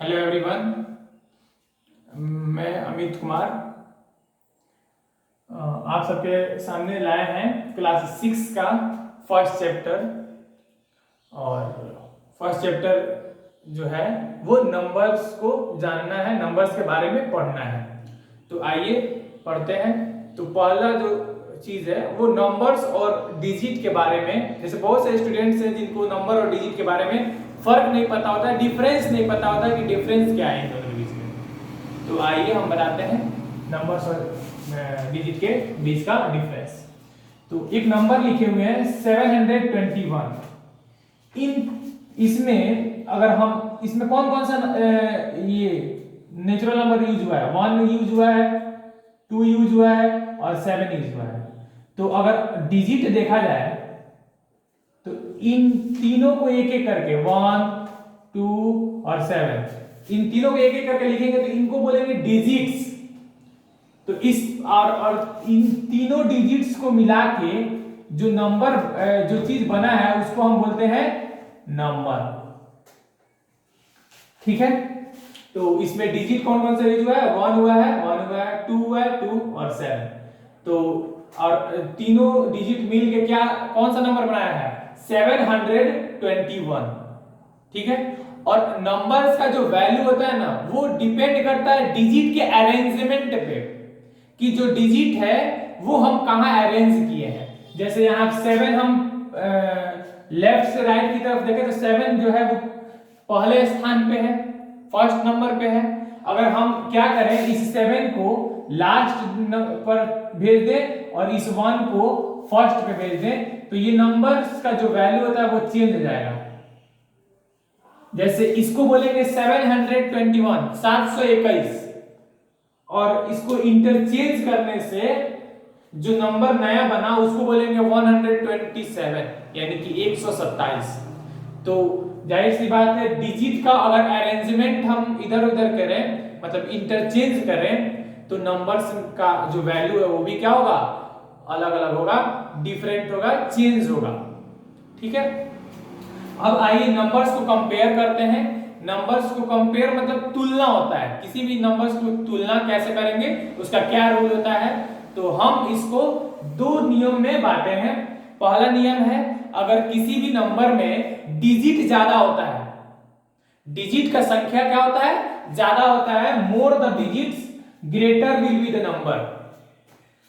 Hello everyone, मैं अमित कुमार आप सबके सामने लाए हैं क्लास 6 का फर्स्ट चैप्टर। और फर्स्ट चैप्टर जो है वो नंबर्स को जानना है, नंबर्स के बारे में पढ़ना है। तो आइए पढ़ते हैं। तो पहला जो चीज़ है वो नंबर्स और डिजिट के बारे में। जैसे बहुत से स्टूडेंट्स हैं जिनको नंबर और डिजिट के बारे में फर्क नहीं पता होता है, डिफरेंस नहीं पता होता है कि डिफरेंस क्या है इन दोनों के बीच में। तो आइए हम बताते हैं नंबर्स और डिजिट के बीच का डिफरेंस। तो एक नंबर लिखे हुए हैं 721। इसमें अगर हम इसमें कौन कौन सा ये नेचुरल नंबर यूज हुआ है, 1 यूज हुआ है, 2 यूज हुआ है और 7 यूज हुआ है। तो अगर डिजिट देखा जाए तो इन तीनों को एक एक करके 1, 2 और 7 इन तीनों को एक एक करके लिखेंगे तो इनको बोलेंगे डिजिट्स। तो इस और इन तीनों डिजिट्स को मिला के जो नंबर जो चीज बना है उसको हम बोलते हैं नंबर। ठीक है। तो इसमें डिजिट कौन कौन सा यूज हुआ है? 1 हुआ है, 1 हुआ है, 2 हुआ है, 2 और 7। तो और तीनों डिजिट मिल के क्या कौन सा नंबर बनाया है? 721। ठीक है। और नंबर्स का जो वैल्यू होता है ना वो डिपेंड करता है डिजिट के अरेंजमेंट पे, कि जो डिजिट है वो हम कहां अरेंज किए हैं। जैसे यहां 7 हम लेफ्ट से राइट की तरफ देखें तो 7 जो है वो पहले स्थान पे है, फर्स्ट नंबर पे है। अगर हम क्या करें, इस 7 को लास्ट पर भेज दें और इस 1 को फर्स्ट पे भेज दें तो ये नंबर्स का जो वैल्यू होता है वो चेंज हो जाएगा। जैसे इसको बोलेंगे 721, 721, और इसको इंटरचेंज करने से जो नंबर नया बना उसको बोलेंगे 127, यानी कि 127। तो जाहिर सी बात है डिजिट का अगर अरेंजमेंट हम इधर उधर करें, मतलब इंटरचेंज करें, तो नंबर्स का जो वैल्यू है वो भी क्या होगा? अलग अलग होगा, डिफरेंट होगा, चेंज होगा। ठीक है। अब आइए नंबर्स को कंपेयर करते हैं। नंबर्स को कंपेयर मतलब तुलना होता है, किसी भी नंबर्स को तुलना कैसे करेंगे, उसका क्या रूल होता है। तो हम इसको दो नियम में बांटे हैं। पहला नियम है, अगर किसी भी नंबर में डिजिट ज्यादा होता है, डिजिट का संख्या क्या होता है? ज्यादा होता है, more the digits greater will be the number.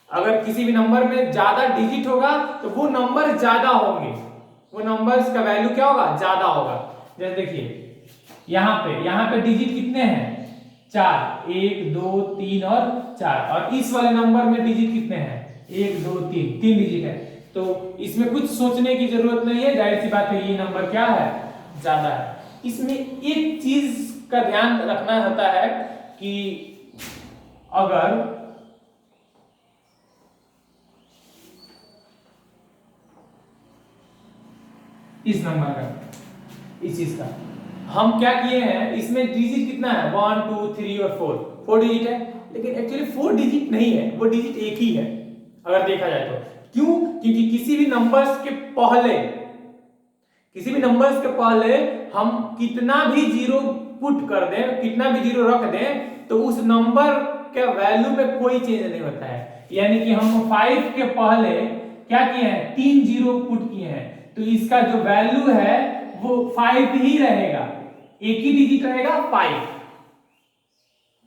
अगर किसी भी नंबर में ज्यादा डिजिट होगा तो वो नंबर ज्यादा होंगे, वो नंबर्स का वैल्यू क्या होगा? ज्यादा होगा। जैसे देखिए यहां पे डिजिट कितने हैं? 4, 1 2 3 और 4। और इस वाले नंबर में डिजिट कितने हैं? 1 2 3, 3 डिजिट है। तो इसमें कुछ सोचने की जरूरत नहीं है, जाहिर सी बात है ये नंबर क्या है? ज्यादा है। इसमें एक चीज का ध्यान रखना होता है कि अगर इस नंबर का, इस चीज का हम क्या किए हैं, इसमें डिजिट कितना है? 1 2 3 और 4 डिजिट है, लेकिन एक्चुअली 4 डिजिट नहीं है, वो डिजिट एक ही है अगर देखा जाए तो। क्यों? क्योंकि किसी भी नंबर्स के पहले हम कितना भी जीरो पुट कर दें, कितना भी जीरो रख दें, तो उस नंबर के वैल्यू में कोई चेंज नहीं होता है। यानी कि हम 5 के पहले क्या किए हैं? 3 जीरो पुट किए हैं, तो इसका जो वैल्यू है वो 5 ही रहेगा, एक ही डिजिट रहेगा 5,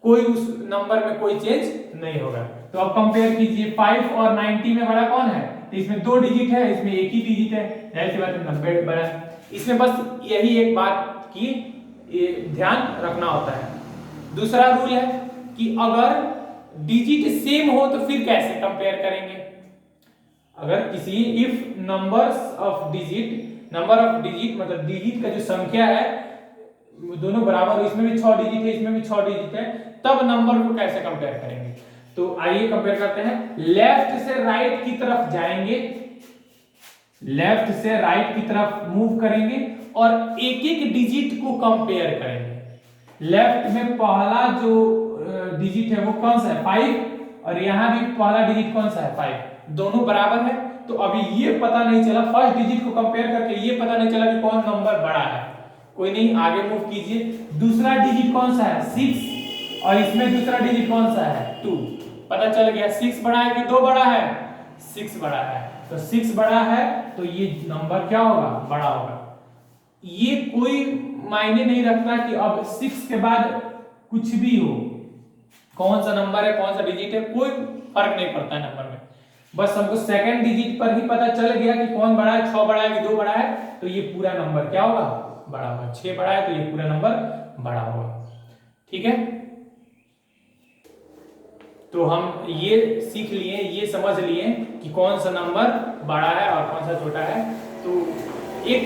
कोई उस नंबर में कोई चेंज नहीं होगा। तो अब कंपेयर कीजिए 5 और 90 में बड़ा कौन है? तो इसमें 2 डिजिट है, इसमें एक ही डिजिट है, ऐसी बात है 90 बड़ा है। इसमें बस यही एक बात की ध्यान रखना होता है। दूसरा रूल है कि अगर डिजिट सेम हो तो फिर कैसे कंपेयर करेंगे। अगर किसी इफ नंबर ऑफ डिजिट मतलब डिजिट का जो संख्या है दोनों बराबर, इसमें भी 6 डिजिट है, इसमें भी 6 डिजिट है, तब नंबर को कैसे कंपेयर करेंगे। तो आइए कंपेयर करते हैं। लेफ्ट से राइट की तरफ जाएंगे, लेफ्ट से राइट की तरफ मूव करेंगे और एक एक डिजिट को कंपेयर करेंगे। लेफ्ट में पहला जो डिजिट है वो कौन सा है? 5, और यहां भी पहला डिजिट कौन सा है? 5, दोनों बराबर है। तो अभी ये पता नहीं चला, फर्स्ट डिजिट को कंपेयर करके ये पता नहीं चला कि कौन नंबर बड़ा है, कोई नहीं, आगे मूव कीजिए। दूसरा डिजिट कौन सा है? 6, और इसमें दूसरा डिजिट कौन सा है? 2। पता चल गया 6 बड़ा है कि 2 बड़ा है? 6 बड़ा है। तो 6 बड़ा है तो ये नंबर क्या होगा? बड़ा होगा। ये कोई मायने नहीं रखता कि अब 6 के बाद कुछ भी हो, कौन सा नंबर है, कौन सा डिजिट है, कोई फर्क नहीं पड़ता है नंबर में। बस हमको सेकंड डिजिट पर ही पता चल गया कि कौन बड़ा है, 6 बड़ा है कि 2 बड़ा है, तो ये पूरा नंबर क्या होगा? बड़ा होगा। 6 बड़ा है तो ये पूरा नंबर बड़ा होगा। ठीक है, तो हम ये सीख लिए, ये समझ लिए कि कौन सा नंबर बड़ा है और कौन सा छोटा है। तो एक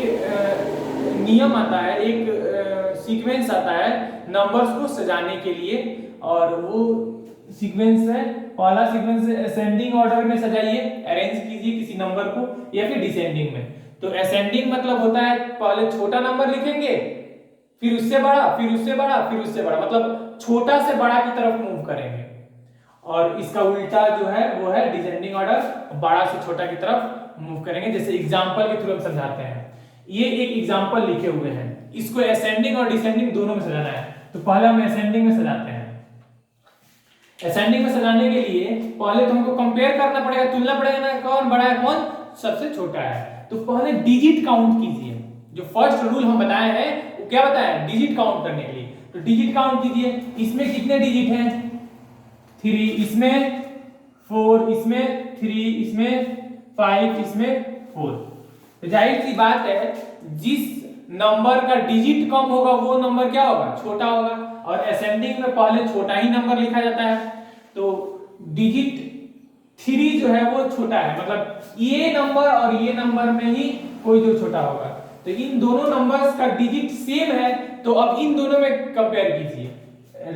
नियम आता है, एक सीक्वेंस आता है नंबर्स को सजाने के लिए, और वो सीक्वेंस है, पहला सीक्वेंस असेंडिंग ऑर्डर में सजाइए, अरेंज कीजिए किसी नंबर को, या फिर डिसेंडिंग में। तो असेंडिंग मतलब होता है पहले छोटा नंबर लिखेंगे, फिर उससे बड़ा, फिर उससे बड़ा, फिर उससे बड़ा, मतलब छोटा से बड़ा की तरफ मूव करेंगे। और इसका उल्टा जो है वो है डिसेंडिंग ऑर्डर, बड़ा से छोटा की तरफ मूव करेंगे। जैसे एग्जांपल के थ्रू हम समझाते हैं। ये एक एग्जांपल लिखे हुए हैं, इसको असेंडिंग और डिसेंडिंग दोनों में सजाना है। तो पहले हम असेंडिंग में सजाते हैं। असेंडिंग में सजाने के लिए पहले तो हमको कंपेयर करना पड़ेगा, तुलना पड़ेगा ना, कौन बड़ा है कौन सबसे छोटा है। तो पहले डिजिट काउंट कीजिए। जो फर्स्ट रूल हम बताए हैं वो क्या बताया? डिजिट काउंट करने के लिए। तो डिजिट काउंट कीजिए। इसमें कितने डिजिट हैं? 3, इसमें 4, इसमें 3, इसमें 5, इसमें 4। तो जाहिर सी बात है जिस नंबर का डिजिट कम होगा वो नंबर क्या होगा? छोटा होगा। और असेंडिंग में पहले छोटा ही नंबर लिखा जाता है। तो डिजिट 3 जो है वो छोटा है, मतलब ये नंबर और ये नंबर में ही कोई जो छोटा होगा। तो इन दोनों नंबर्स का डिजिट सेम है, तो अब इन दोनों में कंपेयर कीजिए।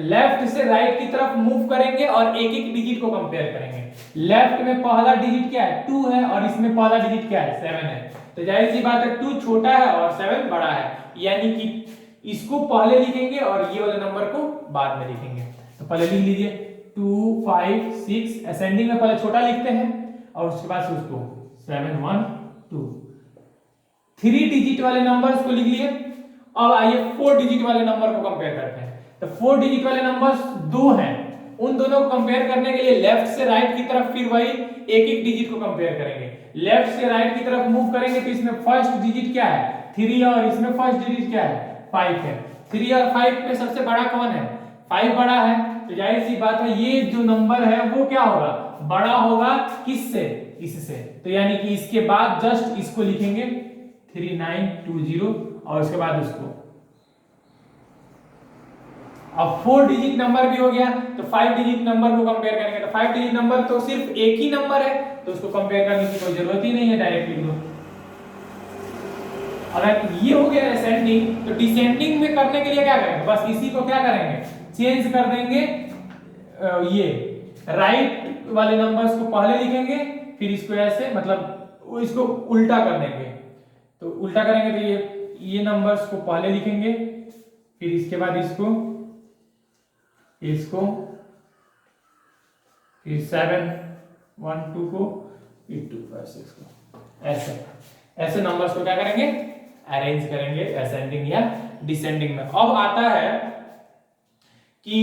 लेफ्ट से राइट की तरफ मूव करेंगे और एक एक डिजिट को कंपेयर करेंगे। लेफ्ट में पहला डिजिट क्या है? 2 है, और इसमें पहला डिजिट क्या है? 7 है। तो जाहिर सी बात है 2 छोटा है और 7 बड़ा है, यानी कि इसको पहले लिखेंगे और ये वाले नंबर को बाद में लिखेंगे। तो पहले लिख लीजिए 2, 5, 6। असेंडिंग में पहले छोटा लिखते हैं और उसके बाद उसको 7, 1, 2। 3 डिजिट वाले नंबर्स को लिख लिए। अब आइए 4 डिजिट वाले नंबर को कंपेयर करते हैं। तो 4 डिजिट वाले नंबर्स 2 हैं, उन दोनों को कंपेयर करने के लिए लेफ्ट से राइट की तरफ फिर वही एक एक डिजिट को कंपेयर करेंगे। लेफ्ट से राइट की तरफ मूव करेंगे तो इसमें फर्स्ट डिजिट क्या है? 3, और इसमें फर्स्ट डिजिट क्या है? 5 है। 3 और 5 में सबसे बड़ा कौन है? 5 बड़ा है। तो जाहिर सी बात है ये जो नंबर है वो क्या होगा? बड़ा होगा। किससे? इससे। तो यानी कि इसके बाद जस्ट इसको लिखेंगे 3920 और उसके बाद उसको। अब 4 डिजिट नंबर भी हो गया, तो 5 डिजिट नंबर को कंपेयर करेंगे। तो 5 डिजिट नंबर तो सिर्फ एक ही नंबर है, तो उसको कंपेयर करने की कोई जरूरत ही नहीं है, डायरेक्ट लिख दो। अगर ये हो गया असेंडिंग, तो डिसेंडिंग में करने के लिए क्या करेंगे? बस इसी को क्या करेंगे? चेंज कर देंगे। ये राइट वाले नंबर्स को पहले लिखेंगे, फिर इसको ऐसे, मतलब इसको उल्टा कर देंगे। तो उल्टा करेंगे तो ये नंबर्स को पहले लिखेंगे, फिर इसके बाद इसको, फिर 7, 1, 2 को, फिर 2, 5, 6 को, ऐसे नंबर्स को क्या करेंगे? अरेंज करेंगे असेंडिंग या डिसेंडिंग में। अब आता है कि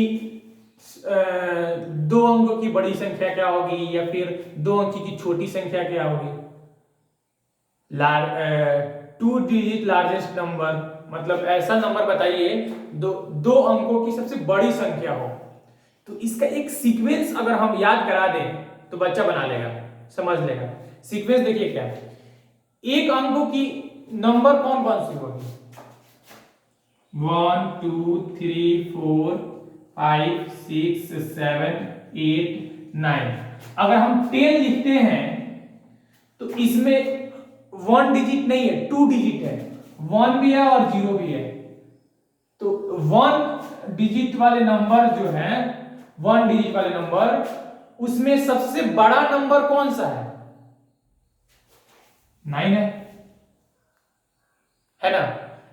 2 अंकों की बड़ी संख्या क्या होगी या फिर 2 अंक की छोटी संख्या क्या होगी? 2 डिजिट लार्जेस्ट नंबर, मतलब ऐसा नंबर बताइए दो अंकों की सबसे बड़ी संख्या हो। तो इसका एक सीक्वेंस अगर हम याद करा दें तो बच्चा बना लेगा, समझ लेगा। सीक्वेंस देखिए क्या है। एक अंकों की नंबर कौन कौन सी होगी? 1, 2, 3, 4, 5, 6, 7, 8, 9। अगर हम 10 लिखते हैं तो इसमें 1 डिजिट नहीं है, 2 डिजिट है। 1 भी है और 0 भी है। तो 1 डिजिट वाले नंबर जो है, 1 डिजिट वाले नंबर, उसमें सबसे बड़ा नंबर कौन सा है? 9 है ना।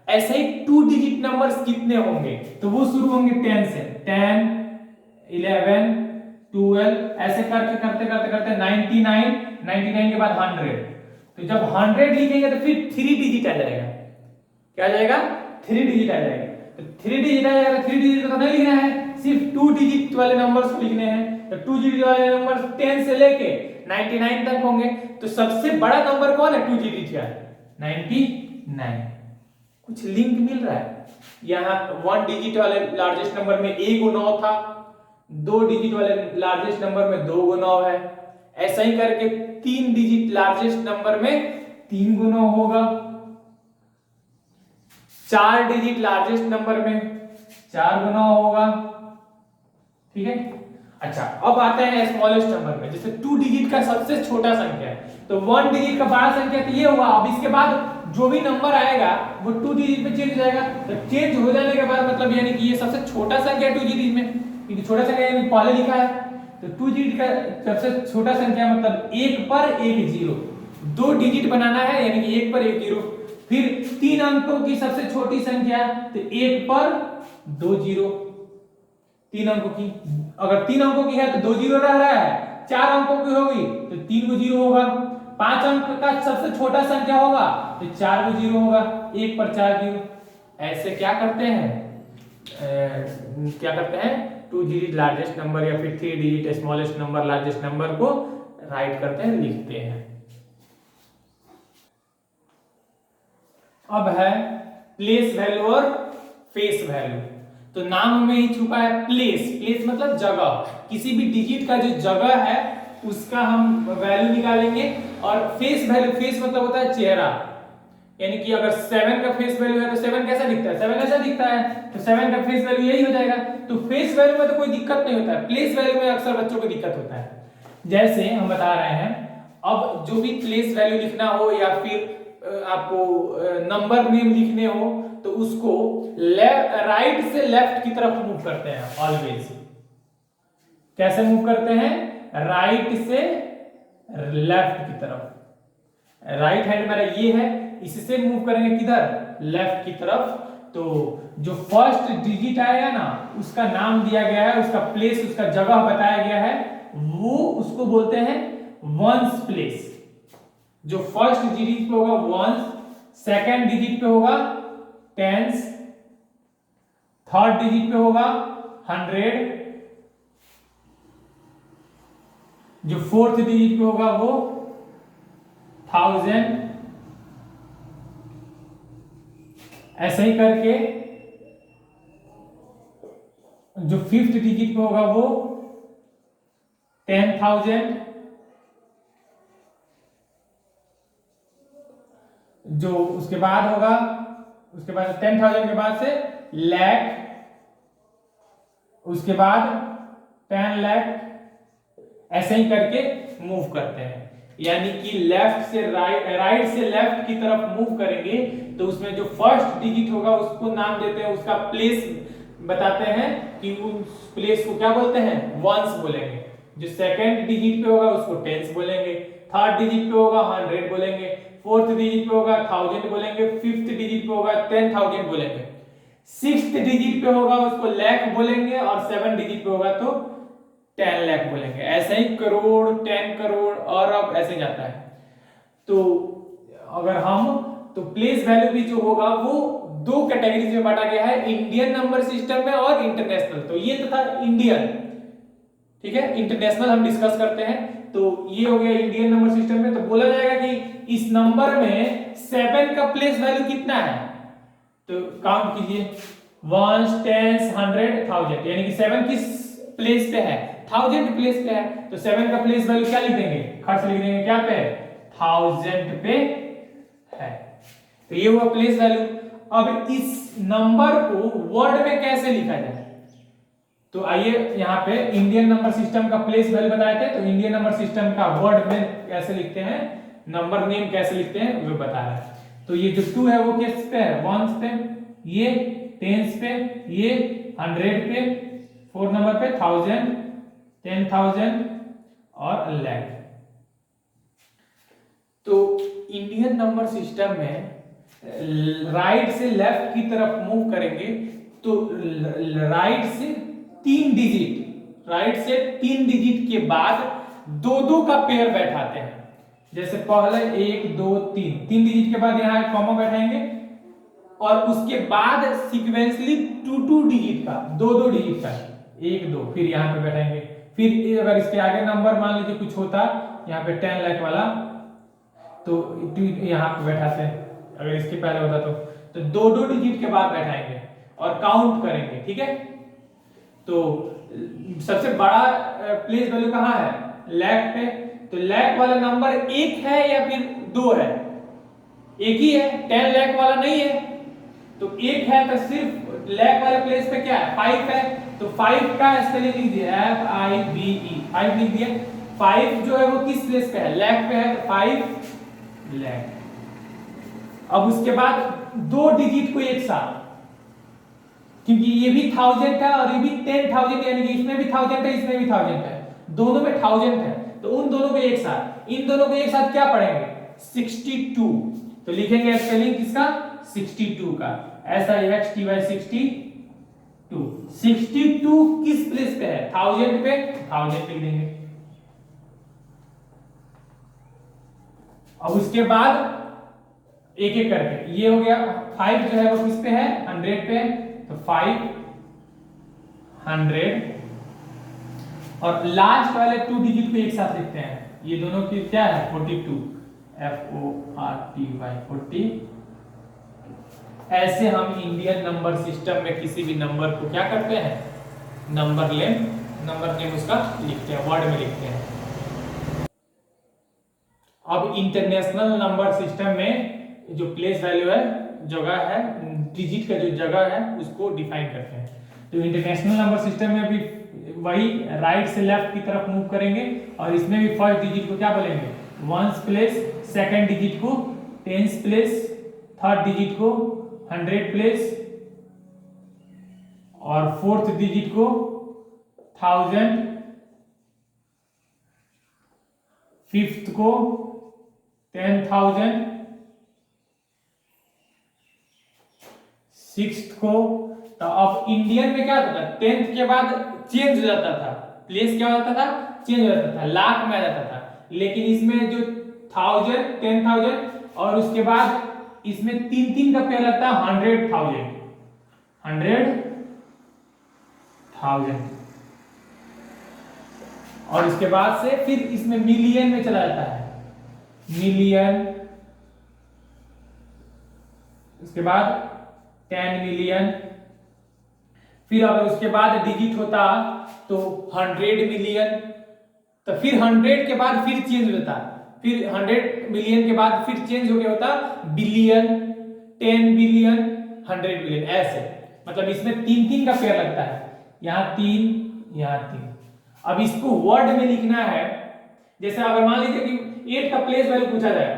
ऐसे ही 2 डिजिट नंबर्स कितने होंगे? तो वो शुरू होंगे 10 से। 10, 11, 12, ऐसे करते करते करते करते 99 के बाद 100। तो जब 100 लिखेंगे तो फिर 3 डिजिट आ जाएगा। क्या आ जाएगा? 3 डिजिट आ जाएगी। तो 3 डिजिट आ जाएगा, 3 डिजिट तो नहीं लिखना है, सिर्फ 2 डिजिट वाले नंबर्स को लिखने हैं। तो 2 डिजिट वाले नंबर 10 से लेके 99 तक होंगे। तो सबसे बड़ा नंबर कौन है 2 डिजिट का? 99। कुछ लिंक मिल रहा है? यहाँ 1 डिजिट वाले लार्जेस्ट नंबर में 1 को 9 था, 2 डिजिट वाले लार्जेस्ट नंबर में 2 को 9 है। ऐसा ही करके 3 डिजिट लार्जेस्ट नंबर में 3 को 9 होगा। 4 डिजिट लार्जेस्ट नंबर में 4 को 9 होगा। ठीक है। अच्छा, अब आते हैं स्मॉलेस्ट नंबर में। जैसे 2 डिजिट का सबसे छोटा संख्या है, तो 1 डिजिट का बड़ा संख्या तो ये हुआ। अब इसके बाद जो भी नंबर आएगा वो 2 डिजिट में चेंज हो जाएगा। तो चेंज हो जाने के बाद मतलब यानी कि ये सबसे छोटा संख्या 2 डिजिट में, क्योंकि छोटा संख्या यानी पहले लिखा है। तो 2 डिजिट का सबसे छोटा संख्या मतलब 1 पर 1 0, 2 डिजिट बनाना है यानी कि 1 पर 1 0। फिर 3 अंकों की सबसे छोटी संख्या, तो 1 पर 2 0। 3 अंकों की, अगर 3 अंकों की है तो 2 0 रह रहा है। 4 अंकों की होगी तो 3 को 0 होगा। 5 अंक का सबसे छोटा संख्या होगा तो 4 को 0 होगा। 1 पर 4 0। ऐसे क्या करते हैं, क्या करते हैं 2 डिजिट लार्जेस्ट नंबर या फिर 3 digit smallest number largest number को राइट करते हैं, लिखते हैं। अब है प्लेस वैल्यू और फेस वैल्यू। तो नाम में ही छुपा है प्लेस। प्लेस मतलब जगह, किसी भी डिजिट का जो जगह है उसका हम वैल्यू निकालेंगे। और फेस वैल्यू, फेस मतलब होता है चेहरा, यानी कि अगर 7 का फेस वैल्यू है तो 7 कैसा दिखता है? 7 ऐसा दिखता है, तो 7 का फेस वैल्यू यही हो जाएगा। तो फेस वैल्यू में तो कोई दिक्कत नहीं होता है, प्लेस वैल्यू में अक्सर बच्चों को दिक्कत होता है। जैसे हम बता रहे हैं, अब जो भी प्लेस वैल्यू लिखना हो या फिर आपको नंबर नेम लिखने हो तो उसको राइट से लेफ्ट की तरफ मूव करते हैं ऑलवेज। कैसे मूव करते हैं? राइट से लेफ्ट की तरफ। राइट हैंड मेरा ये है, इससे मूव करेंगे किधर? लेफ्ट की तरफ। तो जो फर्स्ट डिजिट आएगा ना उसका नाम दिया गया है, उसका प्लेस, उसका जगह बताया गया है, वो उसको बोलते हैं वंस प्लेस। जो फर्स्ट डिजिट पे होगा वंस, सेकंड डिजिट पे होगा टेंस, थर्ड डिजिट पे होगा 100, जो फोर्थ डिजिट पे होगा वो 1000। ऐसे ही करके जो फिफ्थ डिजिट पे होगा वो 10,000, जो उसके बाद होगा, उसके बाद 10,000 के बाद से लाख, उसके बाद 10 लाख। ऐसे ही करके मूव करते हैं, यानी कि लेफ्ट से राइट, राइट से लेफ्ट की तरफ मूव करेंगे तो उसमें जो फर्स्ट डिजिट होगा उसको नाम देते हैं, उसका प्लेस बताते हैं कि उस प्लेस को क्या बोलते हैं? वंस बोलेंगे। जो सेकंड डिजिट पे होगा उसको टेंस बोलेंगे, थर्ड डिजिट पे होगा 100 बोलेंगे, फोर्थ डिजिट पे होगा 1000 बोलेंगे, फिफ्थ डिजिट पे होगा 10,000 बोलेंगे, सिक्स्थ डिजिट पे होगा उसको लाख बोलेंगे, और 7 डिजिट पे होगा तो 10 लाख बोलेंगे। ऐसे ही करोड़, 10 करोड़ और अब ऐसे जाता है। तो अगर हम, तो प्लेस वैल्यू भी जो होगा वो 2 कैटेगरीज में बांटा गया है, इंडियन नंबर सिस्टम में और इंटरनेशनल। तो ये तो था इंडियन, ठीक है। इंटरनेशनल हम डिस्कस करते हैं। तो ये हो गया इंडियन नंबर सिस्टम में। तो बोला जाएगा कि इस नंबर में 7 का प्लेस वैल्यू कितना है, तो काउंट कीजिए 1 10 100 1000, यानी कि 7 किस प्लेस पे है? 1000 प्लेस पे है। तो 7 का प्लेस वैल्यू क्या लिख देंगे? खर्च लिख देंगे, क्या पे? 1000 पे है। तो ये हुआ प्लेस वैल्यू। अब इस नंबर को वर्ड में कैसे लिखा जाए? तो आइए यहाँ पे इंडियन नंबर सिस्टम का प्लेस वैल्यू बताए थे, तो इंडियन नंबर सिस्टम का वर्ड में कैसे लिखते हैं, नंबर नेम कैसे लिखते हैं वो बता रहा है। तो ये जो 2 है वो किस पे है? वंस पे, ये टेंस पे, ये 100 पे, 4 नंबर पे 1000, 10,000 और लाख। तो इंडियन नंबर सिस्टम में राइट से लेफ्ट की तरफ मूव करेंगे तो राइट से 3 डिजिट, राइट से 3 डिजिट के बाद 2-2 का पेयर बैठाते हैं। जैसे पहले 1 2 3, 3 डिजिट के बाद यहां कॉमा बैठाएंगे, और उसके बाद सीक्वेंसली 2 डिजिट का, 2 डिजिट का, 1 2, फिर यहाँ पे बैठाएंगे। फिर अगर इसके आगे नंबर मान लीजिए कुछ होता यहाँ पे 10 लाख वाला, तो यहाँ पे बैठाते हैं। अगर इसके पहले होता तो 2 डिजिट के बाद बैठाएंगे और काउंट करेंगे, ठीक है। तो सबसे बड़ा प्लेस वैल्यू कहाँ है? लाख पे। तो लाख वाला नंबर 1 है या फिर 2 है? एक ही है, 10 लाख वाला नहीं है। तो 1 है तो सिर्फ लाख वाले प्लेस पे क्या है? 5 है। तो 5 का स्पेलिंग लिख दिया FIVE, 5 लिख दिया। 5 जो है वो किस प्लेस पे है? लाख पे है, तो 5 लाख। अब उसके बाद 2 डिजिट को एक साथ, क्योंकि ये भी 1000 है और ये भी 10,000, यानी कि इसमें भी 1000 है, इसमें भी 1000 है, दोनों में 1000 है, तो उन दोनों को एक साथ, इन दोनों को एक साथ क्या पढ़ेंगे? 62। तो लिखेंगे स्पेलिंग किसका? 62 का, SIXTY 62। 62 किस प्लेस पे है? 1000 पे, 1000 लिख देंगे। अब उसके बाद एक एक करके, ये हो गया। 5 जो है वो किस पे है? 100 पे, तो 500। और लास्ट वाले 2 डिजिट को एक साथ लिखते हैं, ये दोनों की क्या है? 42, FORTY 40। ऐसे हम इंडियन नंबर सिस्टम में किसी भी नंबर को क्या करते हैं? नंबर नेम उसका लिखते हैं, वर्ड में लिखते हैं। अब इंटरनेशनल नंबर सिस्टम में जो प्लेस वैल्यू है, जगह है, डिजिट का जो जगह है, उसको डिफाइन करते हैं। तो इंटरनेशनल नंबर सिस्टम में भी वही राइट से लेफ्ट की तरफ मूव करेंगे, और इसमें भी फर्स्ट डिजिट को क्या बोलेंगे? 1s प्लेस, सेकंड डिजिट को 10s प्लेस, थर्ड डिजिट को 100 प्लेस, और फोर्थ डिजिट को 1000, फिफ्थ को 10,000, सिक्स्थ को। तो अब इंडियन में क्या होता था? 10th के बाद चेंज हो जाता था, प्लेस क्या होता था? चेंज हो जाता था, लाख में आ जाता था। लेकिन इसमें जो 1000, 10,000 और उसके बाद इसमें 3 का पेयर लगता है, 100,000, 100,000। और इसके बाद से फिर इसमें मिलियन में चला जाता है, मिलियन। उसके बाद 10 मिलियन। फिर अगर उसके बाद डिजिट होता तो 100 मिलियन। तो फिर 100 के बाद फिर चेंज होता, फिर 100 मिलियन के बाद फिर चेंज हो गया होता बिलियन, 10 बिलियन, 100 बिलियन, ऐसे। मतलब इसमें 3 का पेयर लगता है, यहाँ 3, यहाँ 3। अब इसको वर्ड में लिखना है। जैसे अगर मान लीजिए कि 8 का प्लेस वैल्यू पूछा जाए,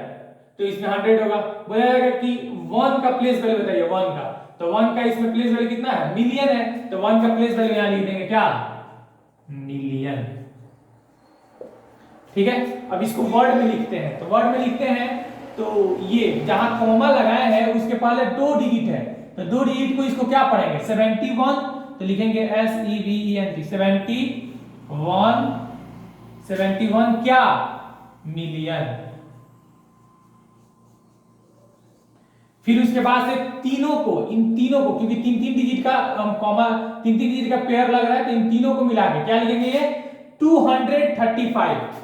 तो इसमें 100 होगा। बोला जाएगा कि 1 का प्लेस वैल्यू बताइए, 1 का, तो 1 का इसमें प्लेस वैल्यू कितना है? मिलियन है, तो 1 का प्लेस वैल्यू यहां लिख देंगे क्या? मिलियन। ठीक है। अब इसको वर्ड में लिखते हैं, तो वर्ड में लिखते हैं तो ये जहां कॉमा लगाए हैं उसके पहले 2 डिजिट है, तो 2 डिजिट को इसको क्या पढ़ेंगे? 71, तो लिखेंगे SEVENT 71, 71 क्या? मिलियन। फिर उसके बाद से तीनों को, इन तीनों को, क्योंकि 3 डिजिट का कॉमा, 3 डिजिट का पेयर लग रहा है, तो इन तीनों को मिला के क्या लिखेंगे? ये 235,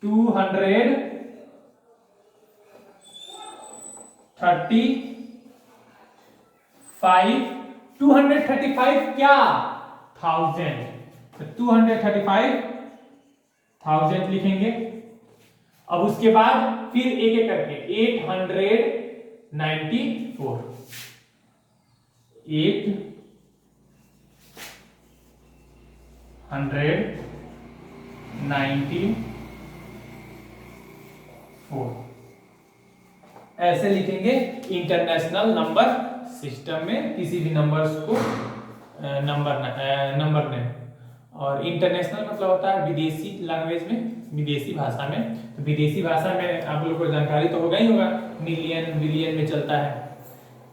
235 235 क्या? 1000, तो 235,000 लिखेंगे। अब उसके बाद फिर एक एक करके 894, 894, ऐसे लिखेंगे इंटरनेशनल नंबर सिस्टम में किसी भी नंबर्स को नंबर नेम। और इंटरनेशनल मतलब होता है विदेशी लैंग्वेज में, विदेशी भाषा में। तो विदेशी भाषा में आप लोगों को जानकारी तो होगा ही होगा, मिलियन बिलियन में चलता है।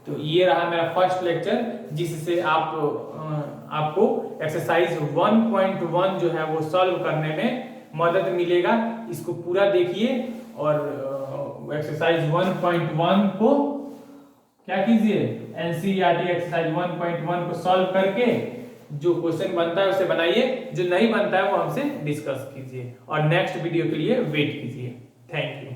तो ये रहा मेरा फर्स्ट लेक्चर, जिससे आपको एक्सरसाइज 1.1 जो है वो सॉल्व करने में मदद मिलेगा। इसको पूरा देखिए और एक्सरसाइज 1.1 को क्या कीजिए, एनसीईआरटी एक्सरसाइज 1.1 को सॉल्व करके जो क्वेश्चन बनता है उसे बनाइए, जो नहीं बनता है वो हमसे डिस्कस कीजिए और नेक्स्ट वीडियो के लिए वेट कीजिए। Thank you.